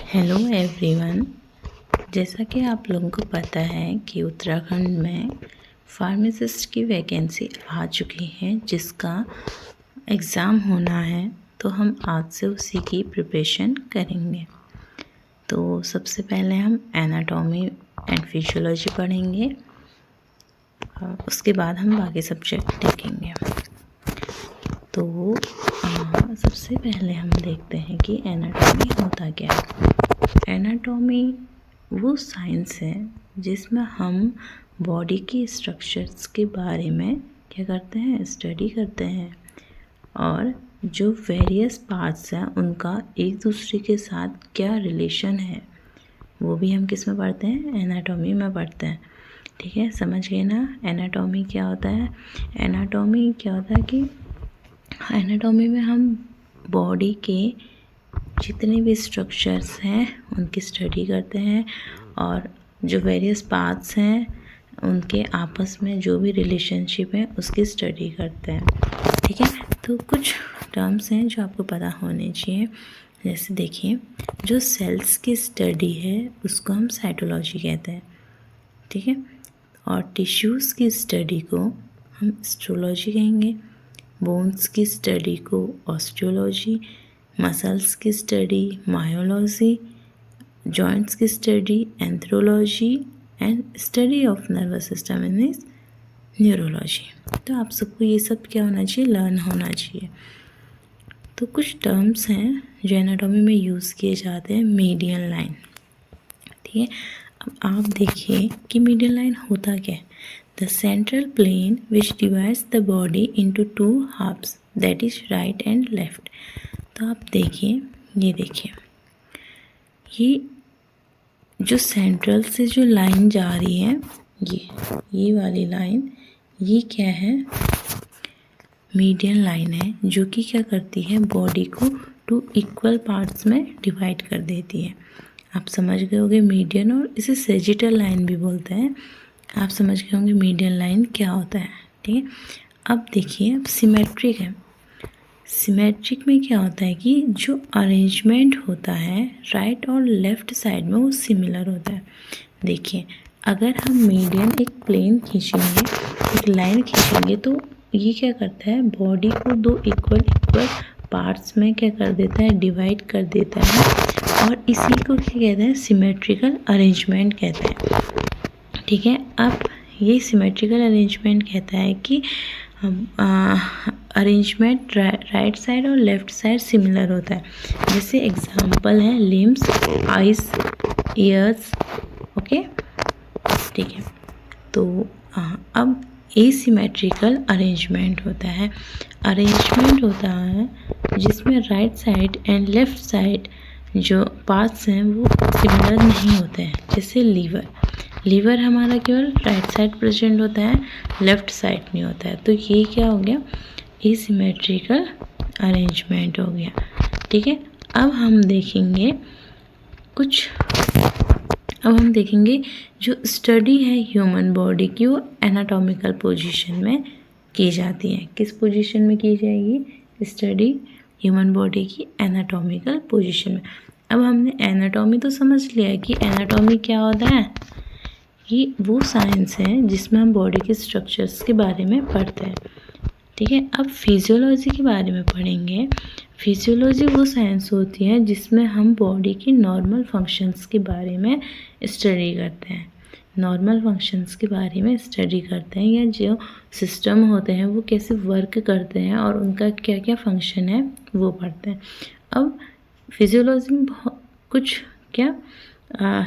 Hello everyone. जैसा कि आप लोगों को पता है कि उत्तराखंड में फार्मासिस्ट की वैकेंसी आ चुकी है जिसका एग्ज़ाम होना है, तो हम आज से उसी की प्रिपरेशन करेंगे। तो सबसे पहले हम एनाटॉमी एंड फिजियोलॉजी पढ़ेंगे, उसके बाद हम बाकी सब्जेक्ट देखेंगे। तो सबसे पहले हम देखते हैं कि एनाटॉमी होता क्या है। एनाटॉमी वो साइंस है जिसमें हम बॉडी की स्ट्रक्चर्स के बारे में क्या करते हैं, स्टडी करते हैं, और जो वेरियस पार्ट्स हैं उनका एक दूसरे के साथ क्या रिलेशन है वो भी हम किस में पढ़ते हैं, एनाटॉमी में पढ़ते हैं। ठीक है, समझ गए ना। एनाटॉमी क्या होता है? एनाटॉमी क्या होता है कि एनाटॉमी में हम बॉडी के जितने भी स्ट्रक्चर्स हैं उनकी स्टडी करते हैं, और जो वेरियस पार्ट्स हैं उनके आपस में जो भी रिलेशनशिप है उसकी स्टडी करते हैं। ठीक है, तो कुछ टर्म्स हैं जो आपको पता होने चाहिए। जैसे देखिए, जो सेल्स की स्टडी है उसको हम साइटोलॉजी कहते हैं। ठीक है, और टिश्यूज़ की स्टडी को हम हिस्टोलॉजी कहेंगे, बोन्स की स्टडी को ऑस्टियोलॉजी, मसल्स की स्टडी मायोलॉजी, जॉइंट्स की study arthrology, and study of nervous system is neurology. तो आप सबको ये सब क्या होना चाहिए, लर्न होना चाहिए। तो कुछ टर्म्स हैं जो एनाटॉमी में यूज़ किए जाते हैं। Median line. ठीक है, अब आप देखिए कि मीडियन लाइन होता क्या है। The central plane which divides the body into two halves, that is right and left। तो आप देखिए, ये देखिए, ये जो सेंट्रल से जो लाइन जा रही है, ये वाली लाइन, ये क्या है, मीडियन लाइन है, जो कि क्या करती है, बॉडी को टू इक्वल पार्ट्स में डिवाइड कर देती है। आप समझ गए होंगे मीडियन, और इसे सेजिटल लाइन भी बोलते हैं। आप समझ गए होंगे मीडियन लाइन क्या होता है। ठीक है, अब देखिए, अब सिमेट्रिक है। सिमेट्रिक में क्या होता है कि जो अरेंजमेंट होता है राइट और लेफ़्ट साइड में वो सिमिलर होता है। देखिए, अगर हम मीडियन एक प्लेन खींचेंगे, एक लाइन खींचेंगे, तो ये क्या करता है, बॉडी को दो इक्वल पार्ट्स में क्या कर देता है, डिवाइड कर देता है, और इसी को क्या कहते हैं, सिमेट्रिकल अरेंजमेंट कहते हैं। ठीक है, अब ये सिमेट्रिकल अरेंजमेंट कहता है कि अरेंजमेंट राइट साइड और लेफ़्ट साइड सिमिलर होता है। जैसे एग्जांपल है लिम्स, आइज, ईयर्स। ओके, ठीक है। तो अब एसिमेट्रिकल अरेंजमेंट होता है। अरेंजमेंट होता है जिसमें right side and left side जो पार्ट्स हैं वो सिमिलर नहीं होते हैं। जैसे लीवर हमारा केवल राइट साइड प्रेजेंट होता है, लेफ़्ट साइड नहीं होता है। तो ये क्या हो गया, एसिमेट्रिकल अरेंजमेंट हो गया। ठीक है, अब हम देखेंगे जो स्टडी है ह्यूमन बॉडी की, वो एनाटॉमिकल पोजीशन में की जाती है। किस पोजीशन में की जाएगी स्टडी ह्यूमन बॉडी की, एनाटॉमिकल पोजीशन में। अब हमने एनाटॉमी तो समझ लिया है कि एनाटॉमी क्या होता है। ये वो साइंस है जिसमें हम बॉडी के स्ट्रक्चर्स के बारे में पढ़ते हैं। ठीक है, अब फिजियोलॉजी के बारे में पढ़ेंगे। फिजियोलॉजी वो साइंस होती है जिसमें हम बॉडी की नॉर्मल फंक्शंस के बारे में स्टडी करते हैं। नॉर्मल फंक्शंस के बारे में स्टडी करते हैं, या जो सिस्टम होते हैं वो कैसे वर्क करते हैं और उनका क्या क्या फंक्शन है वो पढ़ते हैं। अब फिजियोलॉजी में कुछ क्या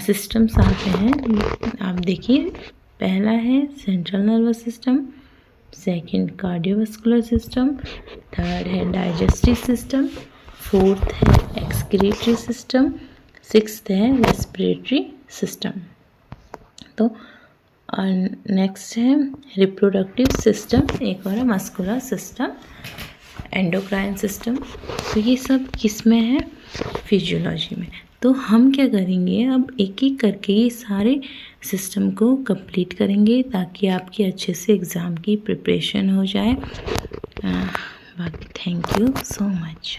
सिस्टम्स आते हैं। आप देखिए, पहला है central nervous system, second cardiovascular system, third है डाइजेस्टिव सिस्टम, फोर्थ है एक्सक्रीटरी सिस्टम, सिक्स्थ है रेस्पिरेटरी सिस्टम। तो नेक्स्ट है रिप्रोडक्टिव सिस्टम, एक और है मस्कुलर सिस्टम, एंडोक्राइन सिस्टम। तो ये सब किस में है, फिजियोलॉजी में। तो हम क्या करेंगे, अब एक एक करके ये सारे सिस्टम को कंप्लीट करेंगे ताकि आपकी अच्छे से एग्ज़ाम की प्रिपरेशन हो जाए। बाकी थैंक यू सो मच।